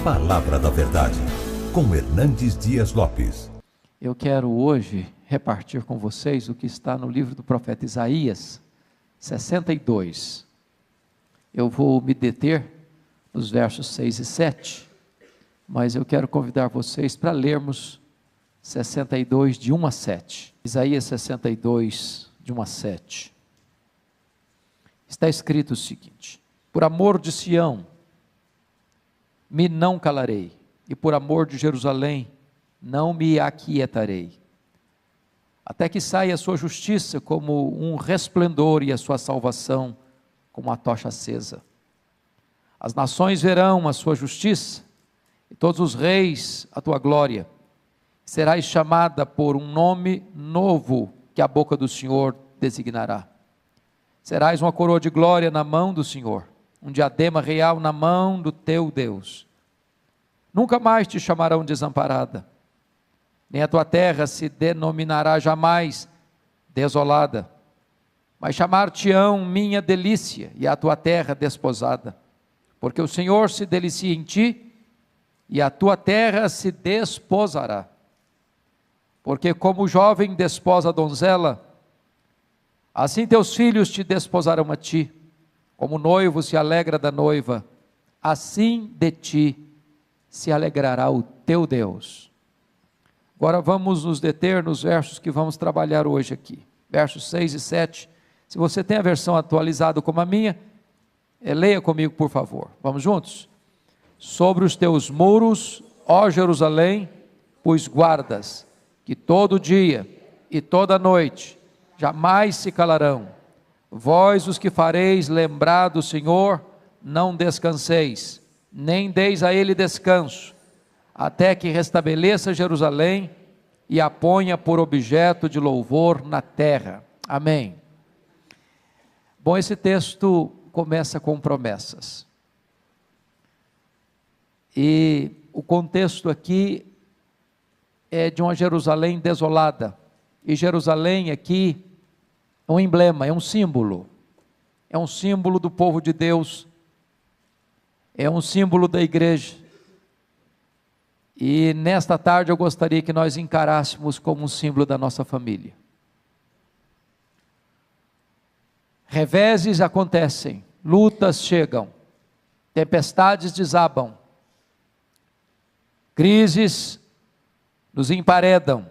Palavra da Verdade, com Hernandes Dias Lopes. Eu quero hoje repartir com vocês o que está no livro do profeta Isaías, 62. Eu vou me deter nos versos 6 e 7, mas eu quero convidar vocês para lermos 62, de 1 a 7. Isaías 62, de 1 a 7. Está escrito o seguinte: por amor de Sião, me não calarei, e por amor de Jerusalém, não me aquietarei, até que saia a sua justiça como um resplendor e a sua salvação como a tocha acesa. As nações verão a sua justiça, e todos os reis a tua glória. Serás chamada por um nome novo que a boca do Senhor designará. Serás uma coroa de glória na mão do Senhor, um diadema real na mão do teu Deus. Nunca mais te chamarão desamparada, nem a tua terra se denominará jamais desolada, mas chamar-te-ão minha delícia, e a tua terra desposada, porque o Senhor se delicia em ti, e a tua terra se desposará. Porque como o jovem desposa a donzela, assim teus filhos te desposarão a ti, como o noivo se alegra da noiva, assim de ti se alegrará o teu Deus. Agora vamos nos deter nos versos que vamos trabalhar hoje aqui, versos 6 e 7, se você tem a versão atualizada como a minha, leia comigo por favor, vamos juntos? Sobre os teus muros, ó Jerusalém, pus guardas, que todo dia e toda noite jamais se calarão. Vós os que fareis lembrar do Senhor, não descanseis, nem deis a ele descanso, até que restabeleça Jerusalém e a ponha por objeto de louvor na terra. Amém. Bom, esse texto começa com promessas. E o contexto aqui é de uma Jerusalém desolada. E Jerusalém aqui é um emblema, é um símbolo do povo de Deus, é um símbolo da igreja. E nesta tarde eu gostaria que nós encarássemos como um símbolo da nossa família. Reveses acontecem, lutas chegam, tempestades desabam, crises nos emparedam,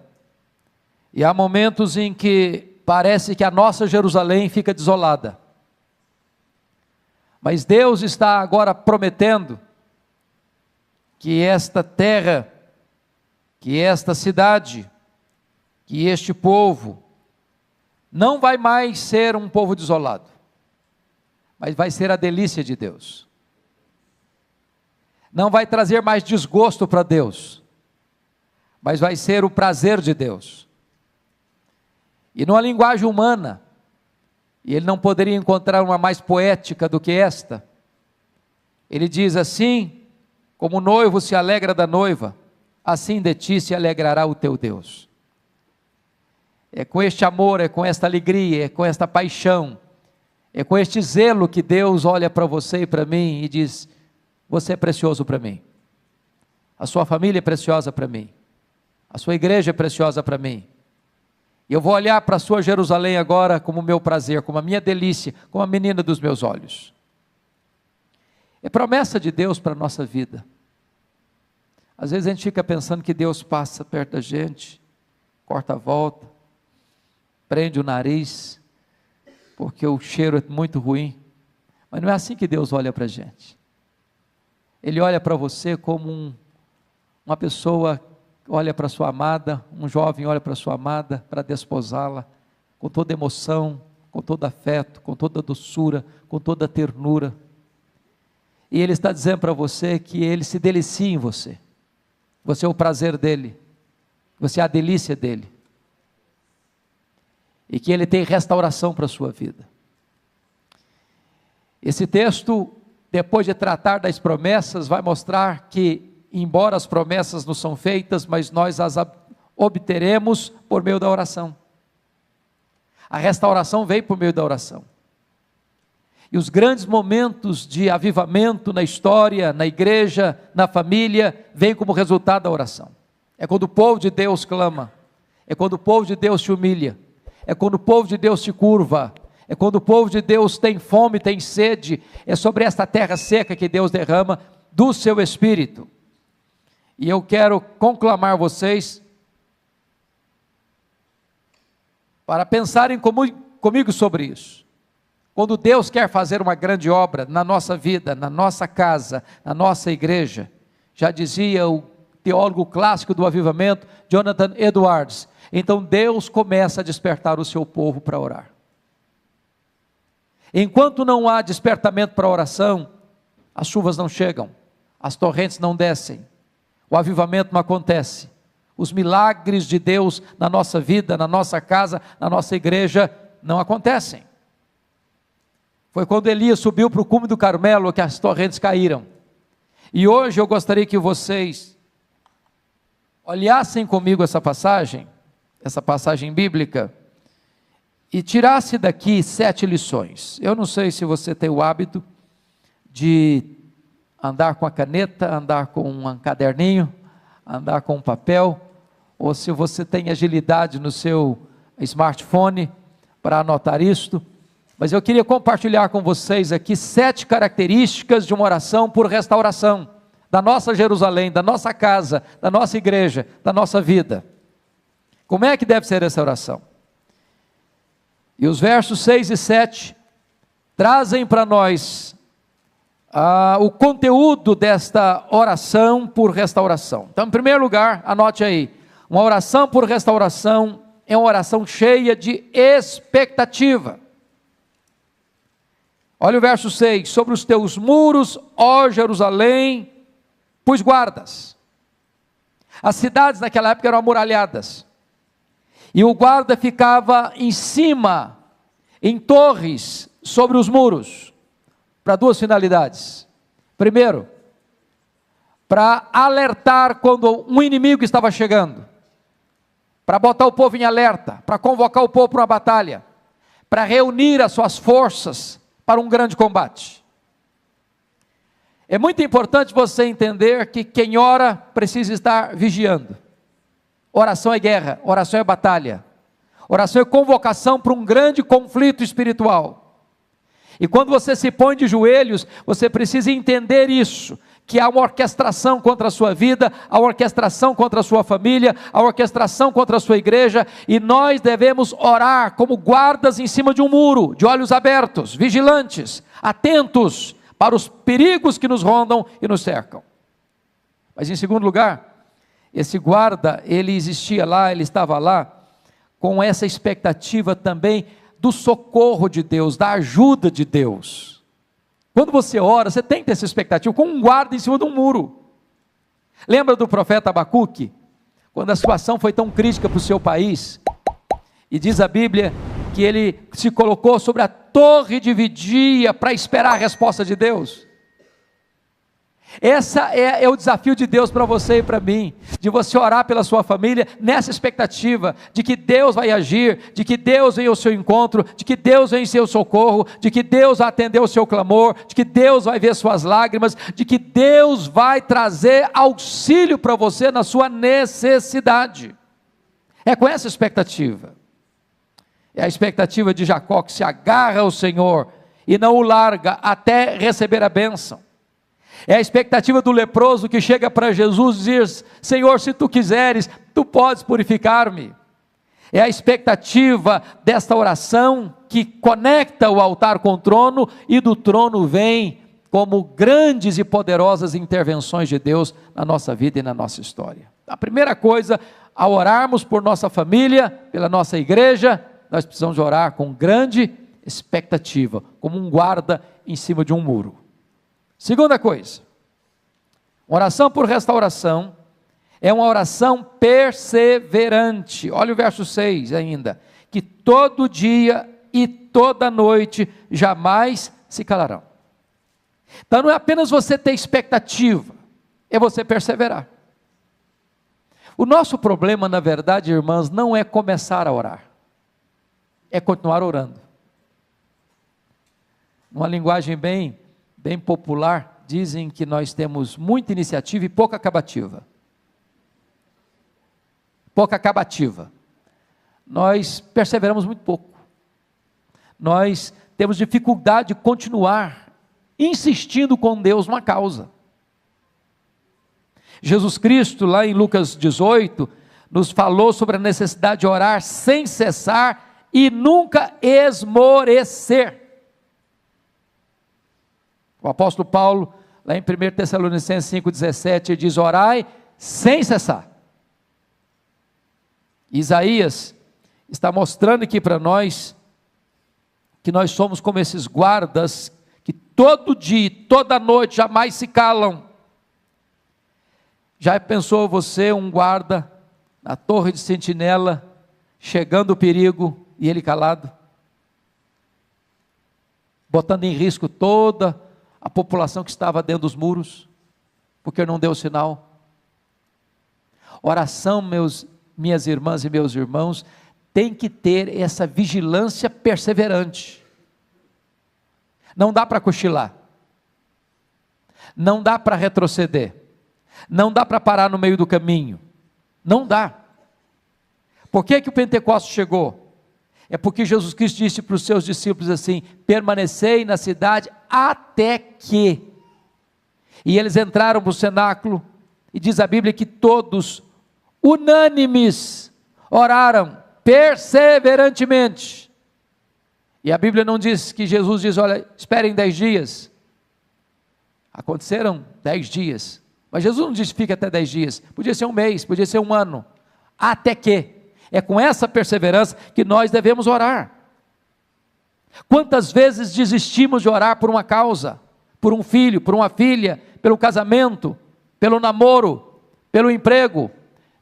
e há momentos em que parece que a nossa Jerusalém fica desolada, mas Deus está agora prometendo que esta terra, que esta cidade, que este povo, não vai mais ser um povo desolado, mas vai ser a delícia de Deus, não vai trazer mais desgosto para Deus, mas vai ser o prazer de Deus. E numa linguagem humana, e ele não poderia encontrar uma mais poética do que esta, ele diz assim: como o noivo se alegra da noiva, assim de ti se alegrará o teu Deus. É com este amor, é com esta alegria, é com esta paixão, é com este zelo que Deus olha para você e para mim e diz: você é precioso para mim, a sua família é preciosa para mim, a sua igreja é preciosa para mim, e eu vou olhar para a sua Jerusalém agora como meu prazer, como a minha delícia, como a menina dos meus olhos. É promessa de Deus para a nossa vida. Às vezes a gente fica pensando que Deus passa perto da gente, corta a volta, prende o nariz, porque o cheiro é muito ruim, mas não é assim que Deus olha para a gente. Ele olha para você como uma pessoa olha para sua amada, um jovem olha para sua amada, para desposá-la, com toda emoção, com todo afeto, com toda doçura, com toda ternura, e Ele está dizendo para você que Ele se delicia em você, você é o prazer dEle, você é a delícia dEle, e que Ele tem restauração para a sua vida. Esse texto, depois de tratar das promessas, vai mostrar que, embora as promessas não são feitas, mas nós as obteremos por meio da oração. A restauração veio por meio da oração. E os grandes momentos de avivamento na história, na igreja, na família, vêm como resultado da oração. É quando o povo de Deus clama, é quando o povo de Deus se humilha, é quando o povo de Deus se curva, é quando o povo de Deus tem fome, tem sede, é sobre esta terra seca que Deus derrama do seu Espírito. E eu quero conclamar vocês para pensarem comigo sobre isso. Quando Deus quer fazer uma grande obra na nossa vida, na nossa casa, na nossa igreja, já dizia o teólogo clássico do avivamento, Jonathan Edwards, então Deus começa a despertar o seu povo para orar. Enquanto não há despertamento para a oração, as chuvas não chegam, as torrentes não descem, o avivamento não acontece, os milagres de Deus na nossa vida, na nossa casa, na nossa igreja, não acontecem. Foi quando Elias subiu para o cume do Carmelo que as torrentes caíram. E hoje eu gostaria que vocês olhassem comigo essa passagem bíblica, e tirasse daqui 7 lições. Eu não sei se você tem o hábito de andar com a caneta, andar com um caderninho, andar com um papel, ou se você tem agilidade no seu smartphone para anotar isto, mas eu queria compartilhar com vocês aqui 7 características de uma oração por restauração, da nossa Jerusalém, da nossa casa, da nossa igreja, da nossa vida. Como é que deve ser essa oração? E os versos 6 e 7 trazem para nós o conteúdo desta oração por restauração. Então, em primeiro lugar, anote aí, uma oração por restauração é uma oração cheia de expectativa. Olha o verso 6, sobre os teus muros, ó Jerusalém, pus guardas. As cidades naquela época eram amuralhadas, e o guarda ficava em cima, em torres, sobre os muros, para 2 finalidades. Primeiro, para alertar quando um inimigo estava chegando, para botar o povo em alerta, para convocar o povo para uma batalha, para reunir as suas forças para um grande combate. É muito importante você entender que quem ora precisa estar vigiando. Oração é guerra, oração é batalha, oração é convocação para um grande conflito espiritual. E quando você se põe de joelhos, você precisa entender isso, que há uma orquestração contra a sua vida, há uma orquestração contra a sua família, há uma orquestração contra a sua igreja, e nós devemos orar como guardas em cima de um muro, de olhos abertos, vigilantes, atentos para os perigos que nos rondam e nos cercam. Mas em segundo lugar, esse guarda, ele existia lá, ele estava lá, com essa expectativa também do socorro de Deus, da ajuda de Deus. Quando você ora, você tem que ter essa expectativa, com um guarda em cima de um muro. Lembra do profeta Abacuque? Quando a situação foi tão crítica para o seu país, e diz a Bíblia que ele se colocou sobre a torre de vigia para esperar a resposta de Deus. Esse é o desafio de Deus para você e para mim, de você orar pela sua família, nessa expectativa, de que Deus vai agir, de que Deus vem ao seu encontro, de que Deus vem em seu socorro, de que Deus vai atender o seu clamor, de que Deus vai ver suas lágrimas, de que Deus vai trazer auxílio para você na sua necessidade. É com essa expectativa, é a expectativa de Jacó, que se agarra ao Senhor, e não o larga, até receber a bênção. É a expectativa do leproso que chega para Jesus e diz: Senhor, se tu quiseres, tu podes purificar-me. É a expectativa desta oração que conecta o altar com o trono, e do trono vem como grandes e poderosas intervenções de Deus na nossa vida e na nossa história. A primeira coisa, ao orarmos por nossa família, pela nossa igreja, nós precisamos orar com grande expectativa, como um guarda em cima de um muro. Segunda coisa, oração por restauração é uma oração perseverante. Olha o verso 6 ainda, que todo dia e toda noite jamais se calarão. Então não é apenas você ter expectativa, é você perseverar. O nosso problema, na verdade, irmãs, não é começar a orar, é continuar orando. numa linguagem bem popular, dizem que nós temos muita iniciativa e pouca acabativa. Pouca acabativa. Nós perseveramos muito pouco. Nós temos dificuldade de continuar insistindo com Deus numa causa. Jesus Cristo, lá em Lucas 18, nos falou sobre a necessidade de orar sem cessar e nunca esmorecer. O apóstolo Paulo, lá em 1 Tessalonicenses 5,17, diz: orai sem cessar. Isaías está mostrando aqui para nós que nós somos como esses guardas que todo dia, toda noite, jamais se calam. Já pensou você, um guarda, na torre de sentinela, chegando o perigo, e ele calado? Botando em risco toda a população que estava dentro dos muros, porque não deu sinal. Oração, minhas irmãs e meus irmãos, tem que ter essa vigilância perseverante. Não dá para cochilar, não dá para retroceder, não dá para parar no meio do caminho, não dá. Por que o Pentecostes chegou? É porque Jesus Cristo disse para os seus discípulos assim: permanecei na cidade até que. E eles entraram para o cenáculo, e diz a Bíblia que todos, unânimes, oraram perseverantemente. E a Bíblia não diz que Jesus diz: olha, esperem 10 dias. Aconteceram 10 dias, mas Jesus não disse fica até 10 dias, podia ser um mês, podia ser um ano, até que. É com essa perseverança que nós devemos orar. Quantas vezes desistimos de orar por uma causa, por um filho, por uma filha, pelo casamento, pelo namoro, pelo emprego,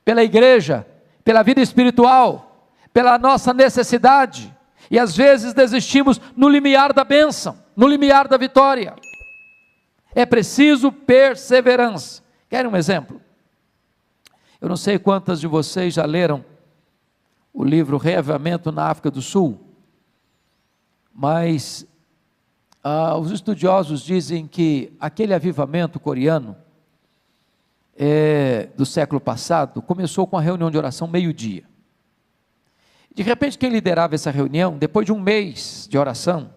pela igreja, pela vida espiritual, pela nossa necessidade, e às vezes desistimos no limiar da bênção, no limiar da vitória. É preciso perseverança. Querem um exemplo? Eu não sei quantas de vocês já leram o livro Reavivamento na África do Sul, mas os estudiosos dizem que aquele avivamento coreano do século passado começou com a reunião de oração meio-dia. De repente, quem liderava essa reunião, depois de um mês de oração,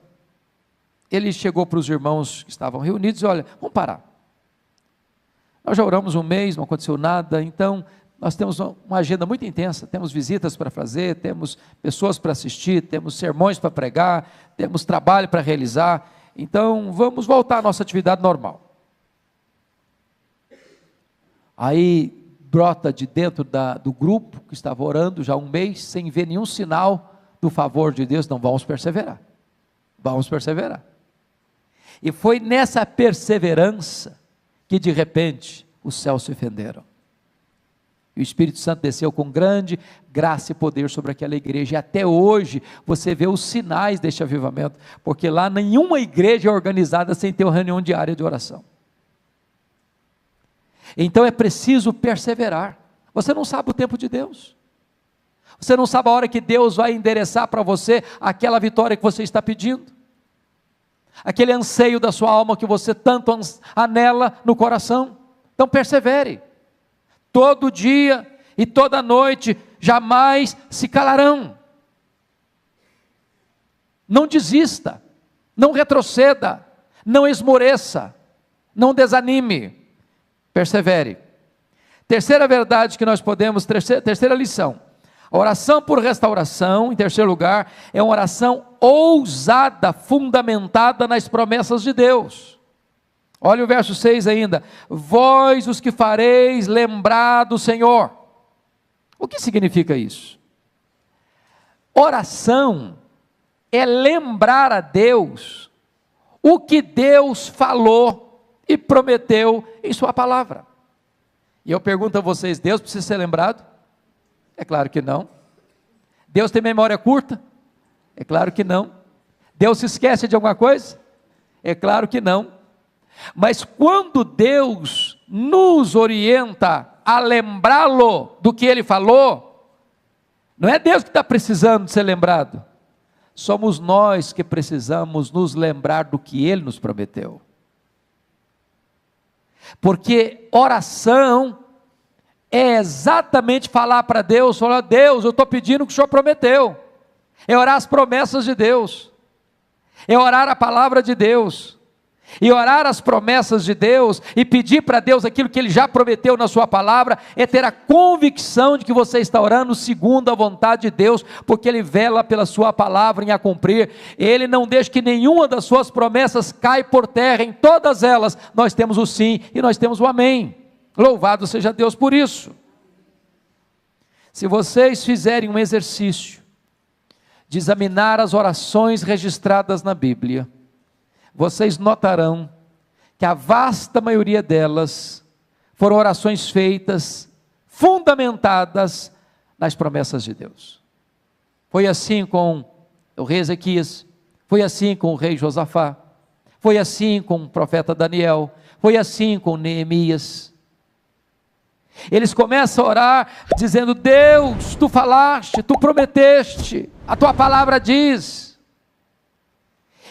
ele chegou para os irmãos que estavam reunidos e olha, vamos parar. Nós já oramos um mês, não aconteceu nada, então nós temos uma agenda muito intensa, temos visitas para fazer, temos pessoas para assistir, temos sermões para pregar, temos trabalho para realizar, então vamos voltar à nossa atividade normal. Aí brota de dentro do grupo que estava orando já há um mês, sem ver nenhum sinal do favor de Deus, não, vamos perseverar. E foi nessa perseverança que de repente os céus se fenderam. E o Espírito Santo desceu com grande graça e poder sobre aquela igreja, e até hoje você vê os sinais deste avivamento, porque lá nenhuma igreja é organizada sem ter uma reunião diária de oração. Então é preciso perseverar. Você não sabe o tempo de Deus, você não sabe a hora que Deus vai endereçar para você aquela vitória que você está pedindo, aquele anseio da sua alma que você tanto anela no coração. Então persevere, todo dia e toda noite, jamais se calarão. Não desista, não retroceda, não esmoreça, não desanime, persevere. Terceira verdade que nós podemos, terceira lição, a oração por restauração, em terceiro lugar, é uma oração ousada, fundamentada nas promessas de Deus. Olha o verso 6 ainda, vós os que fareis lembrar do Senhor. O que significa isso? Oração é lembrar a Deus o que Deus falou e prometeu em sua palavra. E eu pergunto a vocês, Deus precisa ser lembrado? É claro que não. Deus tem memória curta? É claro que não. Deus se esquece de alguma coisa? É claro que não. Mas quando Deus nos orienta a lembrá-lo do que Ele falou, não é Deus que está precisando de ser lembrado, somos nós que precisamos nos lembrar do que Ele nos prometeu. Porque oração é exatamente falar para Deus, falar: Deus, eu estou pedindo o que o Senhor prometeu. É orar as promessas de Deus, é orar a palavra de Deus, e orar as promessas de Deus, e pedir para Deus aquilo que Ele já prometeu na sua palavra, é ter a convicção de que você está orando segundo a vontade de Deus, porque Ele vela pela sua palavra em a cumprir. Ele não deixa que nenhuma das suas promessas caia por terra. Em todas elas nós temos o sim e nós temos o amém. Louvado seja Deus por isso. Se vocês fizerem um exercício de examinar as orações registradas na Bíblia, vocês notarão que a vasta maioria delas foram orações feitas, fundamentadas nas promessas de Deus. Foi assim com o rei Ezequias, foi assim com o rei Josafá, foi assim com o profeta Daniel, foi assim com Neemias. Eles começam a orar dizendo: Deus, tu falaste, tu prometeste, a tua palavra diz.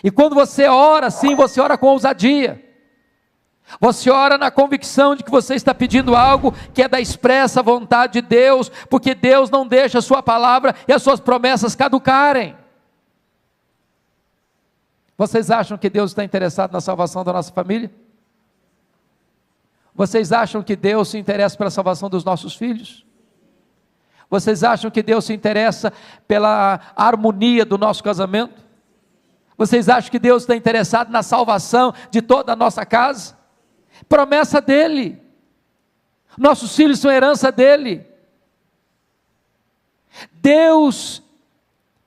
E quando você ora assim, você ora com ousadia, você ora na convicção de que você está pedindo algo que é da expressa vontade de Deus, porque Deus não deixa a sua palavra e as suas promessas caducarem. Vocês acham que Deus está interessado na salvação da nossa família? Vocês acham que Deus se interessa pela salvação dos nossos filhos? Vocês acham que Deus se interessa pela harmonia do nosso casamento? Vocês acham que Deus está interessado na salvação de toda a nossa casa? Promessa dEle. Nossos filhos são herança dEle. Deus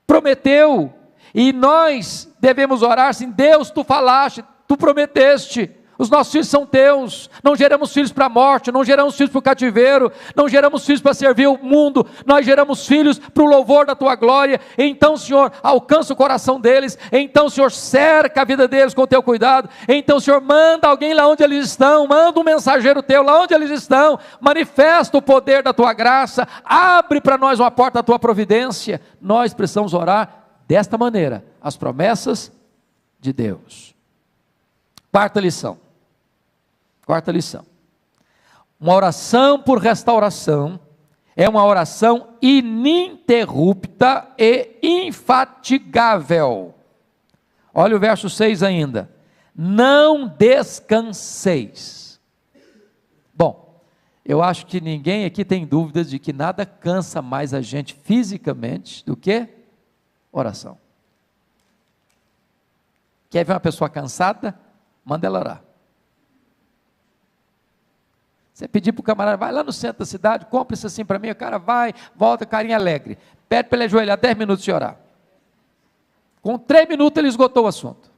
prometeu, e nós devemos orar assim: Deus, tu falaste, tu prometeste. Os nossos filhos são teus. Não geramos filhos para a morte, não geramos filhos para o cativeiro, não geramos filhos para servir o mundo, nós geramos filhos para o louvor da tua glória. Então, Senhor, alcança o coração deles. Então, Senhor, cerca a vida deles com o teu cuidado. Então, Senhor, manda alguém lá onde eles estão, manda um mensageiro teu lá onde eles estão, manifesta o poder da tua graça, abre para nós uma porta da tua providência. Nós precisamos orar desta maneira, as promessas de Deus. Quarta lição. Uma oração por restauração é uma oração ininterrupta e infatigável. Olha o verso 6 ainda: não descanseis. Bom, eu acho que ninguém aqui tem dúvidas de que nada cansa mais a gente fisicamente do que oração. Quer ver uma pessoa cansada? Manda ela orar. Você pedir para o camarada: vai lá no centro da cidade, compra isso assim para mim. O cara vai, volta, carinha alegre. Pede para ele ajoelhar 10 minutos e orar. Com 3 minutos ele esgotou o assunto.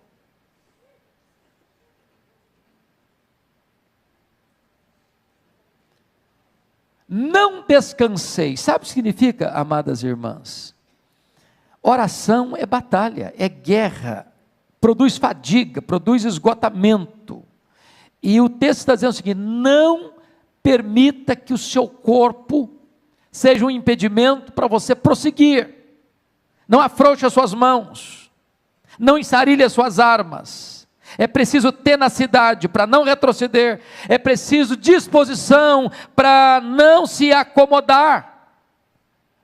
Não descansei. Sabe o que significa, amadas irmãs? Oração é batalha, é guerra, produz fadiga, produz esgotamento. E o texto está dizendo o seguinte: não permita que o seu corpo seja um impedimento para você prosseguir. Não afrouxe as suas mãos, não ensarilhe as suas armas. É preciso tenacidade para não retroceder, é preciso disposição para não se acomodar.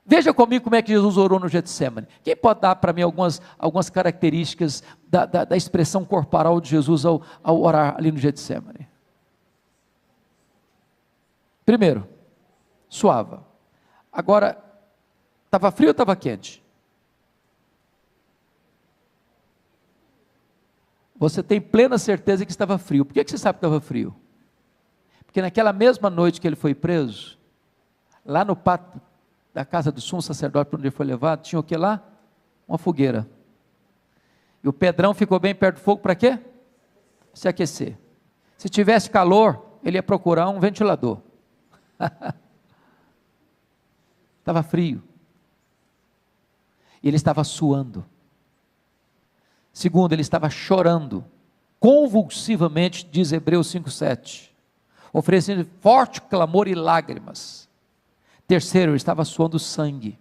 Veja comigo como é que Jesus orou no Getsemane. Quem pode dar para mim algumas características da expressão corporal de Jesus ao orar ali no Getsemane? Primeiro, suava. Agora, estava frio ou estava quente? Você tem plena certeza que estava frio. Por que você sabe que estava frio? Porque naquela mesma noite que ele foi preso, lá no pátio da casa do sumo sacerdote, para onde ele foi levado, tinha o que lá? Uma fogueira. E o Pedrão ficou bem perto do fogo para quê? Se aquecer. Se tivesse calor, ele ia procurar um ventilador. Estava frio. E ele estava suando. Segundo, ele estava chorando, convulsivamente, diz Hebreus 5,7, oferecendo forte clamor e lágrimas. Terceiro, ele estava suando sangue.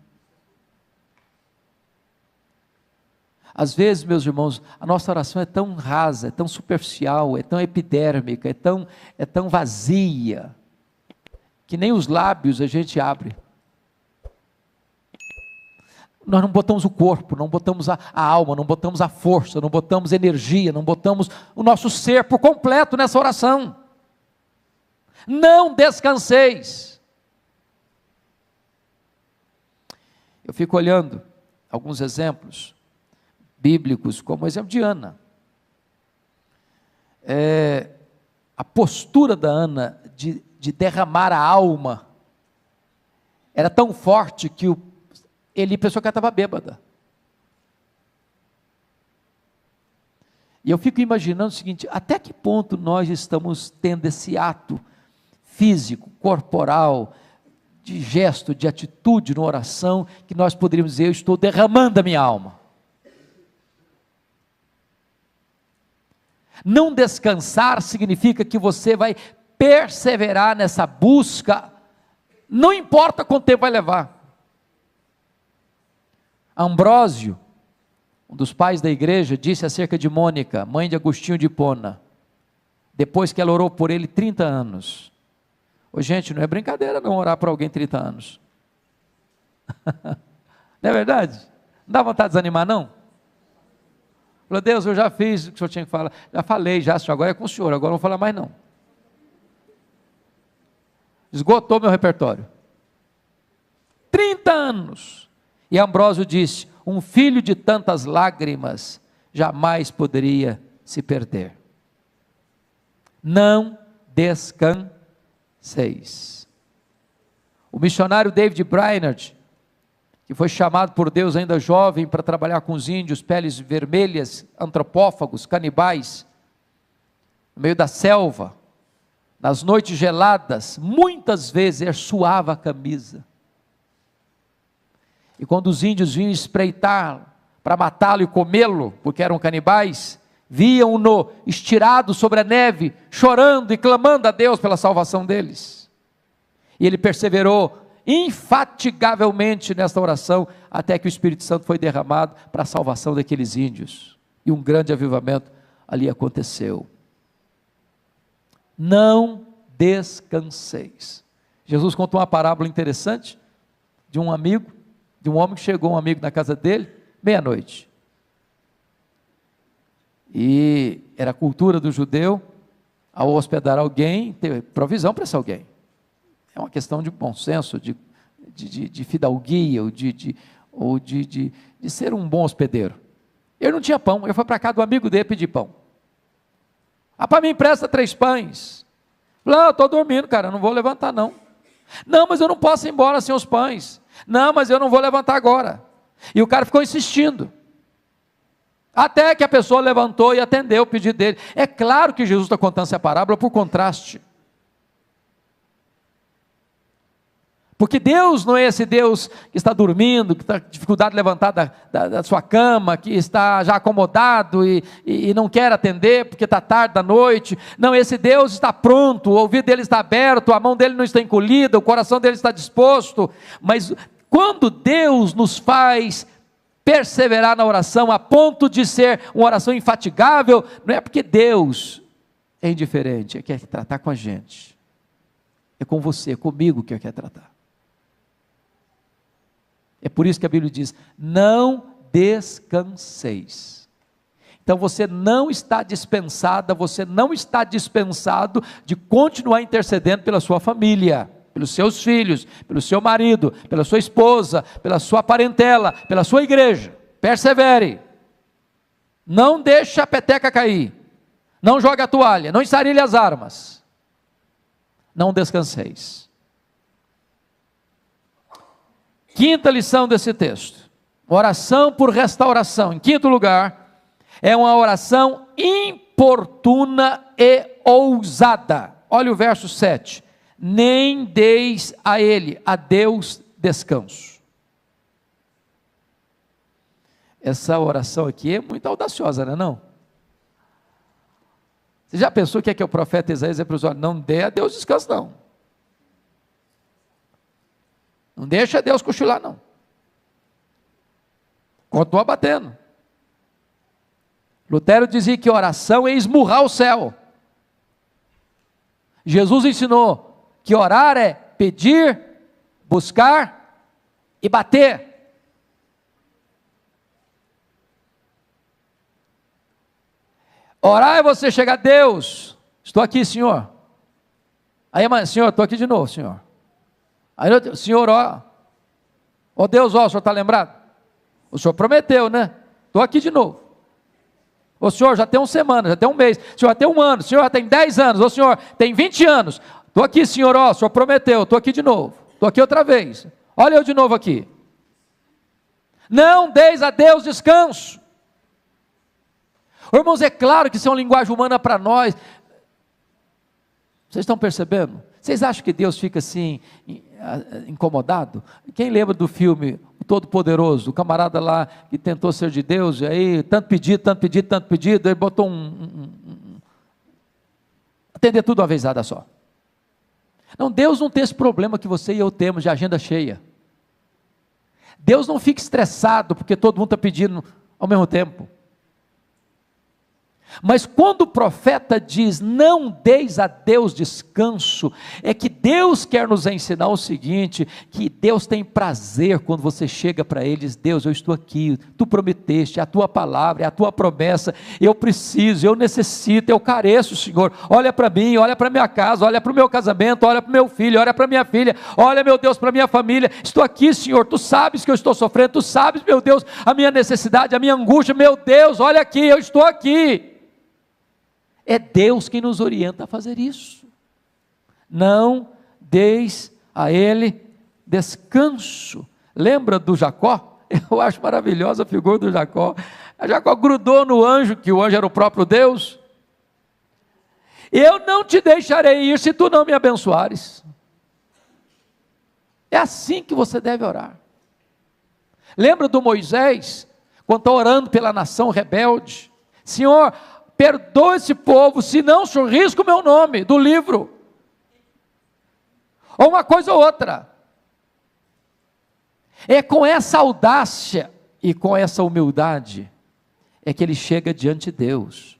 Às vezes, meus irmãos, a nossa oração é tão rasa, é tão superficial, é tão epidérmica, é tão vazia, que nem os lábios a gente abre. Nós não botamos o corpo, não botamos a alma, não botamos a força, não botamos energia, não botamos o nosso ser por completo nessa oração. Não descanseis. Eu fico olhando alguns exemplos bíblicos, como o exemplo de Ana. A postura da Ana de derramar a alma era tão forte que ele pensou que ela estava bêbada. E eu fico imaginando o seguinte: até que ponto nós estamos tendo esse ato físico, corporal, de gesto, de atitude na oração, que nós poderíamos dizer: eu estou derramando a minha alma. Não descansar significa que você vai perseverar nessa busca, não importa quanto tempo vai levar. Ambrósio, um dos pais da igreja, disse acerca de Mônica, mãe de Agostinho de Hipona, depois que ela orou por ele 30 anos. Ô, gente, não é brincadeira não orar por alguém 30 anos. Não é verdade? Não dá vontade de desanimar não? Falou: Deus, eu já fiz o que o senhor tinha que falar, já falei, agora é com o senhor, agora não vou falar mais não. Esgotou meu repertório. 30 anos. E Ambrósio disse: um filho de tantas lágrimas jamais poderia se perder. Não descanseis. O missionário David Brainerd, que foi chamado por Deus ainda jovem para trabalhar com os índios, peles vermelhas, antropófagos, canibais, no meio da selva, nas noites geladas, muitas vezes ele suava a camisa. E quando os índios vinham espreitar para matá-lo e comê-lo, porque eram canibais, viam-no estirado sobre a neve, chorando e clamando a Deus pela salvação deles. E ele perseverou infatigavelmente nesta oração, até que o Espírito Santo foi derramado para a salvação daqueles índios. E um grande avivamento ali aconteceu. Não descanseis. Jesus contou uma parábola interessante de um amigo, de um homem que chegou, um amigo na casa dele, meia-noite. E era a cultura do judeu, ao hospedar alguém, ter provisão para esse alguém. É uma questão de bom senso, de fidalguia, ou de ser um bom hospedeiro. Ele não tinha pão, ele foi para casa do amigo dele pedir pão. Para mim empresta 3 pães. Falei: eu estou dormindo, cara, não vou levantar não. Não, mas eu não posso ir embora sem os pães. Não, mas eu não vou levantar agora. E o cara ficou insistindo, até que a pessoa levantou e atendeu o pedido dele. É claro que Jesus está contando essa parábola por contraste, porque Deus não é esse Deus que está dormindo, que está com dificuldade de levantar da sua cama, que está já acomodado e não quer atender porque está tarde da noite. Não, esse Deus está pronto, o ouvido dele está aberto, a mão dele não está encolhida, o coração dele está disposto. Mas quando Deus nos faz perseverar na oração a ponto de ser uma oração infatigável, não é porque Deus é indiferente, é que quer tratar com a gente, é com você, é comigo que quer tratar. É por isso que a Bíblia diz: não descanseis. Então você não está dispensada, você não está dispensado de continuar intercedendo pela sua família, pelos seus filhos, pelo seu marido, pela sua esposa, pela sua parentela, pela sua igreja. Persevere. Não deixe a peteca cair. Não jogue a toalha, não ensarilhe as armas. Não descanseis. Quinta lição desse texto: oração por restauração. Em quinto lugar, é uma oração importuna e ousada. Olha o verso 7. Nem deis a ele, a Deus, descanso. Essa oração aqui é muito audaciosa, não é não? Você já pensou o que é que o profeta Isaías diz para os olhos? Não dê a Deus descanso não. Não deixa Deus cochilar não. Continua batendo. Lutero dizia que oração é esmurrar o céu. Jesus ensinou que orar é pedir, buscar e bater. Orar é você chegar a Deus. Estou aqui, Senhor. Aí amanhã, Senhor, estou aqui de novo, Senhor. Aí o Senhor, ó. Ó Deus, ó, o Senhor está lembrado? O Senhor prometeu, né? Estou aqui de novo. O Senhor já tem uma semana, já tem um mês. O Senhor já tem um ano, o Senhor já tem 10 anos. O Senhor tem 20 anos. Estou aqui, Senhor, ó, o Senhor prometeu. Estou aqui de novo. Estou aqui outra vez. Olha eu de novo aqui. Não deis a Deus descanso. Irmãos, é claro que isso é uma linguagem humana para nós. Vocês estão percebendo? Vocês acham que Deus fica assim, incomodado? Quem lembra do filme O Todo-Poderoso? O camarada lá que tentou ser de Deus, e aí tanto pedido, ele botou atender tudo uma vezada só. Não, Deus não tem esse problema que você e eu temos de agenda cheia. Deus não fica estressado porque todo mundo está pedindo ao mesmo tempo. Mas quando o profeta diz, não deis a Deus descanso, é que Deus quer nos ensinar o seguinte, que Deus tem prazer quando você chega para Ele e diz, Deus, eu estou aqui, Tu prometeste, é a Tua palavra, é a Tua promessa, eu preciso, eu necessito, eu careço, Senhor, olha para mim, olha para minha casa, olha para o meu casamento, olha para o meu filho, olha para minha filha, olha, meu Deus, para minha família, estou aqui, Senhor, Tu sabes que eu estou sofrendo, Tu sabes, meu Deus, a minha necessidade, a minha angústia, meu Deus, olha aqui, eu estou aqui. É Deus quem nos orienta a fazer isso. Não deis a Ele descanso. Lembra do Jacó? Eu acho maravilhosa a figura do Jacó. A Jacó grudou no anjo, que o anjo era o próprio Deus. Eu não te deixarei ir se tu não me abençoares. É assim que você deve orar. Lembra do Moisés, quando está orando pela nação rebelde? Senhor, perdoa esse povo, senão o Senhor risca o meu nome do livro. Ou uma coisa ou outra. É com essa audácia e com essa humildade é que ele chega diante de Deus.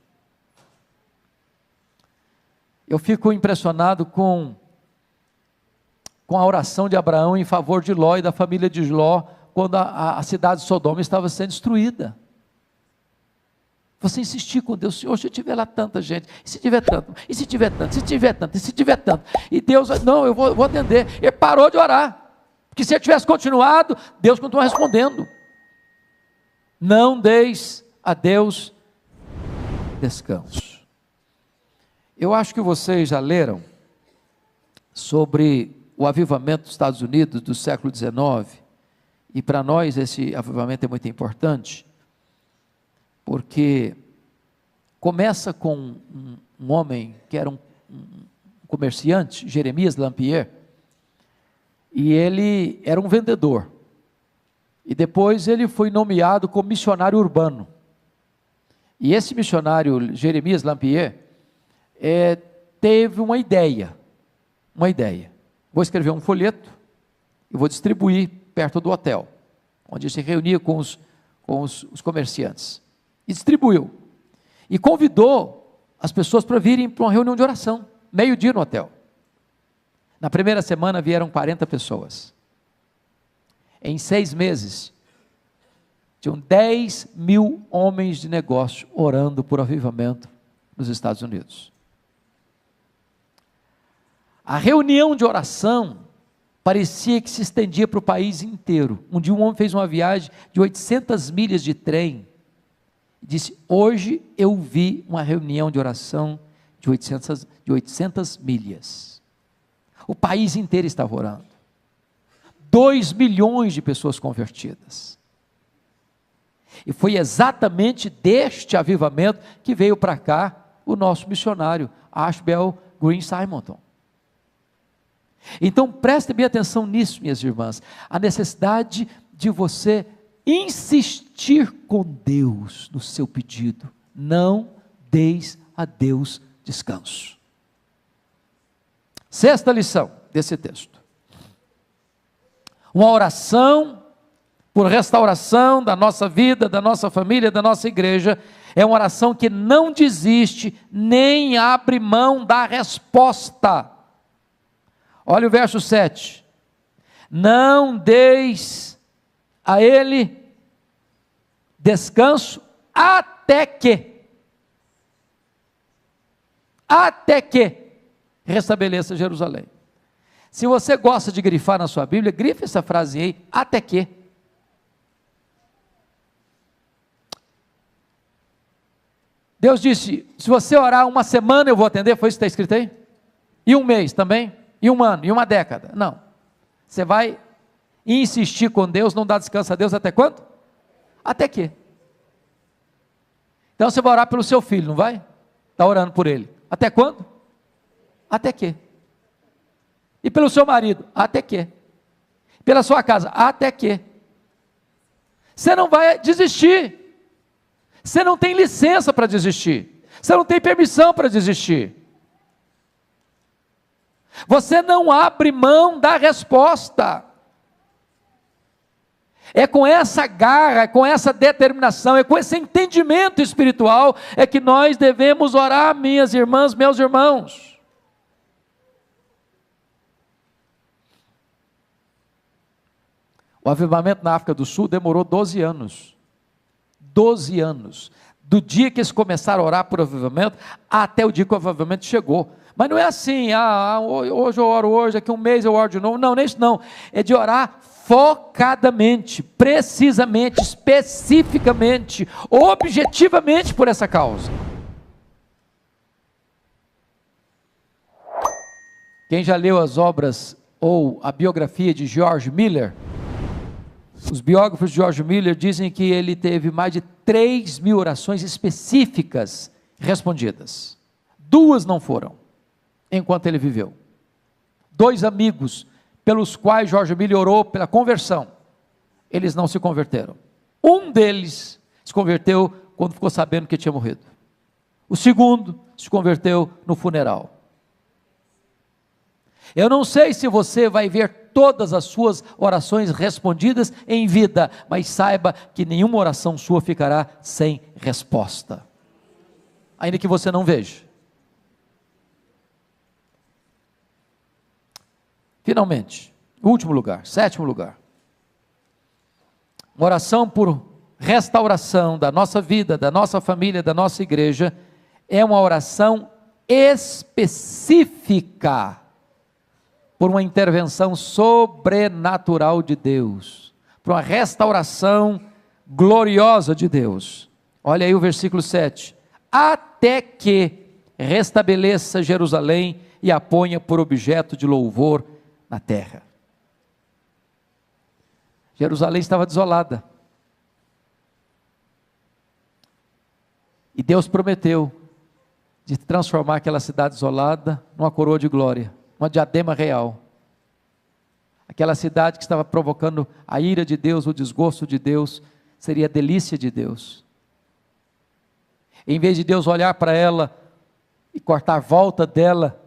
Eu fico impressionado com a oração de Abraão em favor de Ló e da família de Ló, quando a cidade de Sodoma estava sendo destruída. Você insistir com Deus, Senhor, se eu tiver lá tanta gente, e se tiver tanto, e se tiver tanto, e se tiver tanto, e se tiver tanto, e Deus, não, eu vou atender. Ele parou de orar, porque se ele tivesse continuado, Deus continua respondendo. Não deis a Deus descanso. Eu acho que vocês já leram sobre o avivamento dos Estados Unidos do século XIX, e para nós esse avivamento é muito importante, porque começa com um homem que era um comerciante, Jeremias Lampier, e ele era um vendedor, e depois ele foi nomeado como missionário urbano, e esse missionário Jeremias Lampier teve uma ideia, vou escrever um folheto, e vou distribuir perto do hotel, onde se reunia com os comerciantes, e distribuiu, e convidou as pessoas para virem para uma reunião de oração, meio-dia no hotel. Na primeira semana vieram 40 pessoas, em 6 meses, tinham 10 mil homens de negócio orando por avivamento nos Estados Unidos. A reunião de oração parecia que se estendia para o país inteiro. Um dia um homem fez uma viagem de 800 milhas de trem, disse, hoje eu vi uma reunião de oração de 800 milhas. O país inteiro estava orando. 2 milhões de pessoas convertidas. E foi exatamente deste avivamento que veio para cá o nosso missionário, Ashbel Green Simonton. Então preste bem atenção nisso, minhas irmãs, a necessidade de você insistir com Deus no seu pedido. Não deis a Deus descanso. 6ª lição desse texto. Uma oração por restauração da nossa vida, da nossa família, da nossa igreja, é uma oração que não desiste, nem abre mão da resposta. Olha o verso 7. Não deis a ele descanso até que restabeleça Jerusalém. Se você gosta de grifar na sua Bíblia, grife essa frase aí, até que. Deus disse, se você orar uma semana eu vou atender, foi isso que está escrito aí? E um mês também? E um ano? E uma década? Não. Você vai insistir com Deus, não dá descanso a Deus até quando? Até que. Então você vai orar pelo seu filho, não vai? Está orando por ele. Até quando? Até que. E pelo seu marido? Até que. Pela sua casa? Até que. Você não vai desistir. Você não tem licença para desistir. Você não tem permissão para desistir. Você não abre mão da resposta. É com essa garra, é com essa determinação, é com esse entendimento espiritual, é que nós devemos orar, minhas irmãs, meus irmãos. O avivamento na África do Sul demorou 12 anos. 12 anos. Do dia que eles começaram a orar por avivamento, até o dia que o avivamento chegou. Mas não é assim, hoje eu oro hoje, daqui um mês eu oro de novo. Não, nem isso não. É de orar focadamente, precisamente, especificamente, objetivamente por essa causa. Quem já leu as obras ou a biografia de George Miller, os biógrafos de George Miller dizem que ele teve mais de 3.000 orações específicas respondidas. 2 não foram, enquanto ele viveu. 2 amigos pelos quais George Miller orou pela conversão, eles não se converteram. Um deles se converteu quando ficou sabendo que tinha morrido. O segundo se converteu no funeral. Eu não sei se você vai ver todas as suas orações respondidas em vida, mas saiba que nenhuma oração sua ficará sem resposta, ainda que você não veja. Finalmente, último lugar, 7º lugar, uma oração por restauração da nossa vida, da nossa família, da nossa igreja, é uma oração específica, por uma intervenção sobrenatural de Deus, por uma restauração gloriosa de Deus. Olha aí o versículo 7, até que restabeleça Jerusalém e a ponha por objeto de louvor na terra. Jerusalém estava desolada, e Deus prometeu de transformar aquela cidade desolada numa coroa de glória, uma diadema real. Aquela cidade que estava provocando a ira de Deus, o desgosto de Deus, seria a delícia de Deus. Em vez de Deus olhar para ela e cortar a volta dela,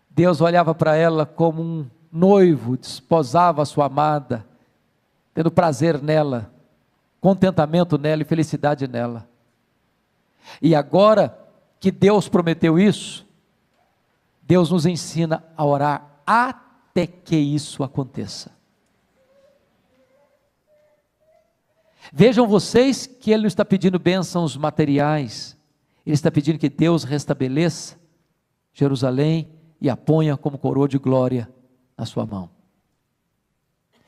Deus olhava para ela como um noivo, desposava a sua amada, tendo prazer nela, contentamento nela e felicidade nela. E agora que Deus prometeu isso, Deus nos ensina a orar até que isso aconteça. Vejam vocês que Ele não está pedindo bênçãos materiais, Ele está pedindo que Deus restabeleça Jerusalém e a ponha como coroa de glória na sua mão.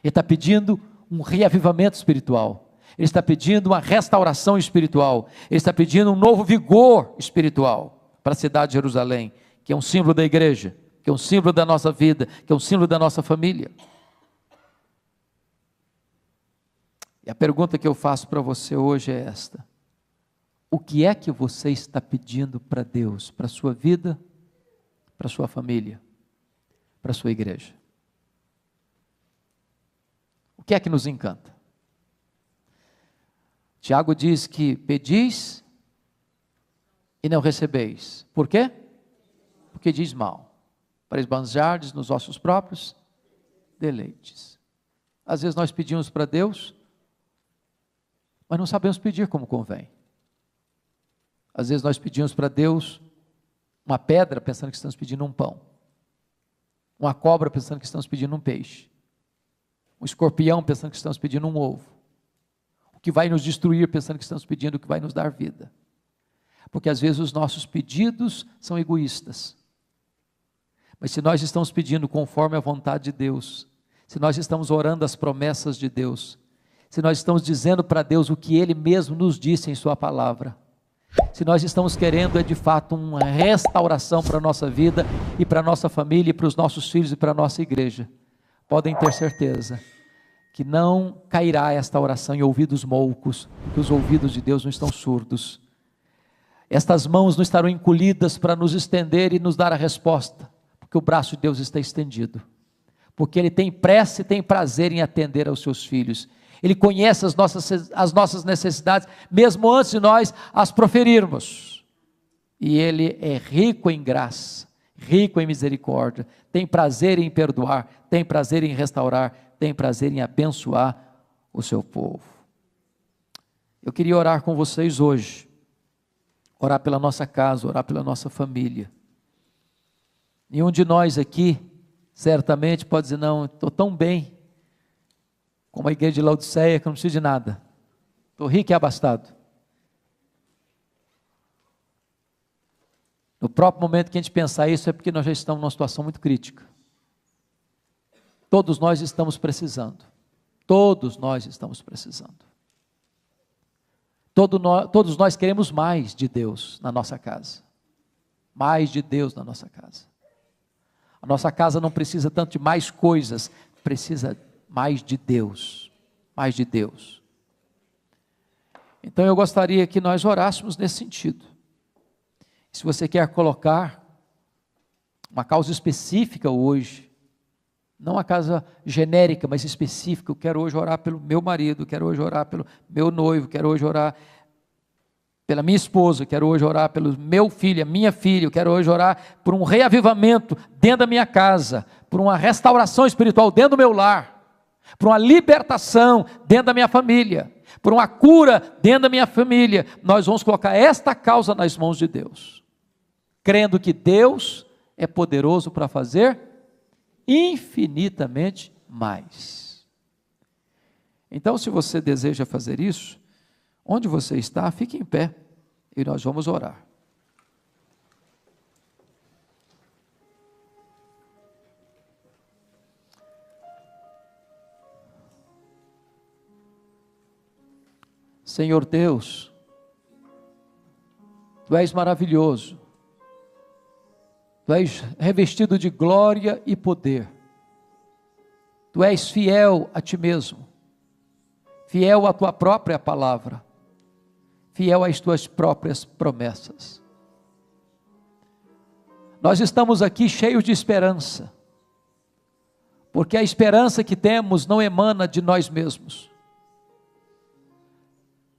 Ele está pedindo um reavivamento espiritual, Ele está pedindo uma restauração espiritual, Ele está pedindo um novo vigor espiritual para a cidade de Jerusalém, que é um símbolo da igreja, que é um símbolo da nossa vida, que é um símbolo da nossa família. E a pergunta que eu faço para você hoje é esta: o que é que você está pedindo para Deus, para a sua vida, para a sua família, para a sua igreja? O que é que nos encanta? Tiago diz que pedis e não recebeis. Por quê? Porque diz mal, para esbanjardes nos vossos próprios deleites. Às vezes nós pedimos para Deus mas não sabemos pedir como convém. Às vezes nós pedimos para Deus uma pedra pensando que estamos pedindo um pão, uma cobra pensando que estamos pedindo um peixe, um escorpião pensando que estamos pedindo um ovo, o que vai nos destruir pensando que estamos pedindo o que vai nos dar vida, porque às vezes os nossos pedidos são egoístas. Mas se nós estamos pedindo conforme a vontade de Deus, se nós estamos orando as promessas de Deus, se nós estamos dizendo para Deus o que Ele mesmo nos disse em sua palavra, se nós estamos querendo de fato uma restauração para a nossa vida e para a nossa família e para os nossos filhos e para a nossa igreja, podem ter certeza que não cairá esta oração em ouvidos moucos, que os ouvidos de Deus não estão surdos. Estas mãos não estarão encolhidas para nos estender e nos dar a resposta, porque o braço de Deus está estendido, porque Ele tem pressa e tem prazer em atender aos seus filhos. Ele conhece as nossas necessidades, mesmo antes de nós as proferirmos, e Ele é rico em graça, rico em misericórdia, tem prazer em perdoar, tem prazer em restaurar, tem prazer em abençoar o seu povo. Eu queria orar com vocês hoje, orar pela nossa casa, orar pela nossa família. Nenhum de nós aqui, certamente pode dizer, não, estou tão bem, como a igreja de Laodiceia, que eu não preciso de nada, estou rico e abastado. No próprio momento que a gente pensar isso, é porque nós já estamos numa situação muito crítica. Todos nós estamos precisando, todos nós estamos precisando. Todos nós queremos mais de Deus na nossa casa, mais de Deus na nossa casa. A nossa casa não precisa tanto de mais coisas, precisa mais de Deus, mais de Deus. Então eu gostaria que nós orássemos nesse sentido. Se você quer colocar uma causa específica hoje, não uma causa genérica, mas específica, eu quero hoje orar pelo meu marido, quero hoje orar pelo meu noivo, quero hoje orar pela minha esposa, quero hoje orar pelo meu filho, a minha filha, eu quero hoje orar por um reavivamento dentro da minha casa, por uma restauração espiritual dentro do meu lar, por uma libertação dentro da minha família, por uma cura dentro da minha família. Nós vamos colocar esta causa nas mãos de Deus, crendo que Deus é poderoso para fazer infinitamente mais. Então, se você deseja fazer isso, onde você está, fique em pé e nós vamos orar. Senhor Deus, Tu és maravilhoso, Tu és revestido de glória e poder, Tu és fiel a Ti mesmo, fiel à Tua própria palavra, fiel às Tuas próprias promessas. Nós estamos aqui cheios de esperança, porque a esperança que temos não emana de nós mesmos,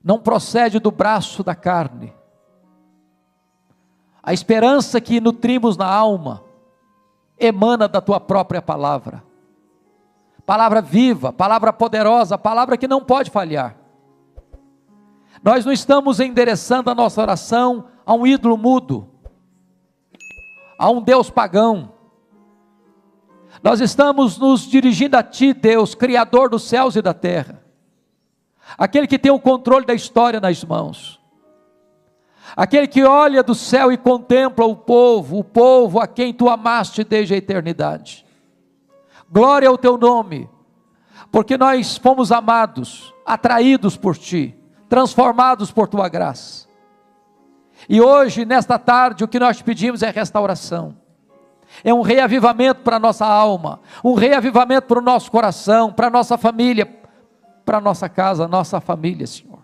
não procede do braço da carne. A esperança que nutrimos na alma emana da Tua própria palavra, palavra viva, palavra poderosa, palavra que não pode falhar. Nós não estamos endereçando a nossa oração a um ídolo mudo, a um Deus pagão. Nós estamos nos dirigindo a Ti, Deus, Criador dos céus e da terra, aquele que tem o controle da história nas mãos, aquele que olha do céu e contempla o povo a quem Tu amaste desde a eternidade. Glória ao Teu nome, porque nós fomos amados, atraídos por Ti, transformados por Tua graça. E hoje, nesta tarde, o que nós pedimos é restauração, é um reavivamento para a nossa alma, um reavivamento para o nosso coração, para a nossa família, para a nossa casa, nossa família, Senhor.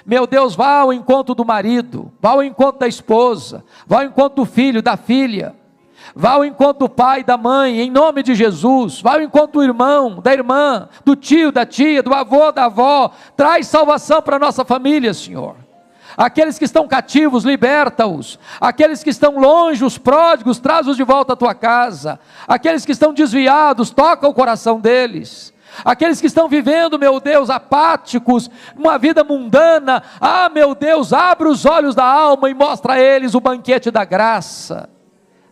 Meu Deus, vá ao encontro do marido, vá ao encontro da esposa, vá ao encontro do filho, da filha, vá ao encontro do pai, da mãe, em nome de Jesus, vá ao encontro do irmão, da irmã, do tio, da tia, do avô, da avó, traz salvação para a nossa família, Senhor. Aqueles que estão cativos, liberta-os. Aqueles que estão longe, os pródigos, traz-os de volta à Tua casa. Aqueles que estão desviados, toca o coração deles. aqueles que estão vivendo, meu Deus, apáticos, uma vida mundana, meu Deus, abre os olhos da alma e mostra a eles o banquete da graça.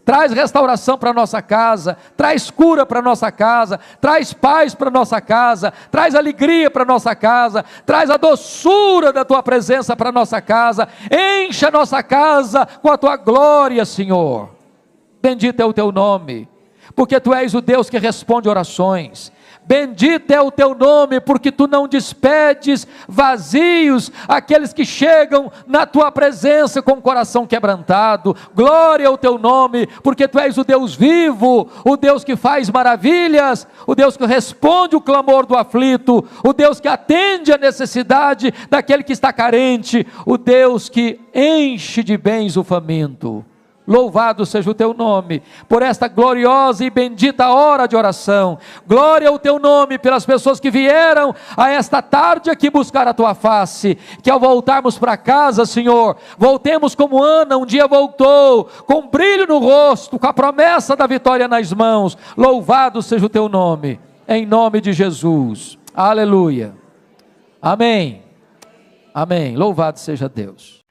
Traz restauração para a nossa casa, traz cura para a nossa casa, traz paz para a nossa casa, traz alegria para a nossa casa, traz a doçura da Tua presença para a nossa casa, encha a nossa casa com a Tua glória, Senhor. Bendito é o Teu nome, porque Tu és o Deus que responde orações. Bendito é o Teu nome, porque Tu não despedes vazios aqueles que chegam na Tua presença com o coração quebrantado. Glória ao Teu nome, porque Tu és o Deus vivo, o Deus que faz maravilhas, o Deus que responde o clamor do aflito, o Deus que atende a necessidade daquele que está carente, o Deus que enche de bens o faminto. Louvado seja o Teu nome, por esta gloriosa e bendita hora de oração. Glória ao Teu nome, pelas pessoas que vieram a esta tarde aqui buscar a Tua face, que ao voltarmos para casa, Senhor, voltemos como Ana um dia voltou, com brilho no rosto, com a promessa da vitória nas mãos. Louvado seja o Teu nome, em nome de Jesus, aleluia, amém, amém, louvado seja Deus.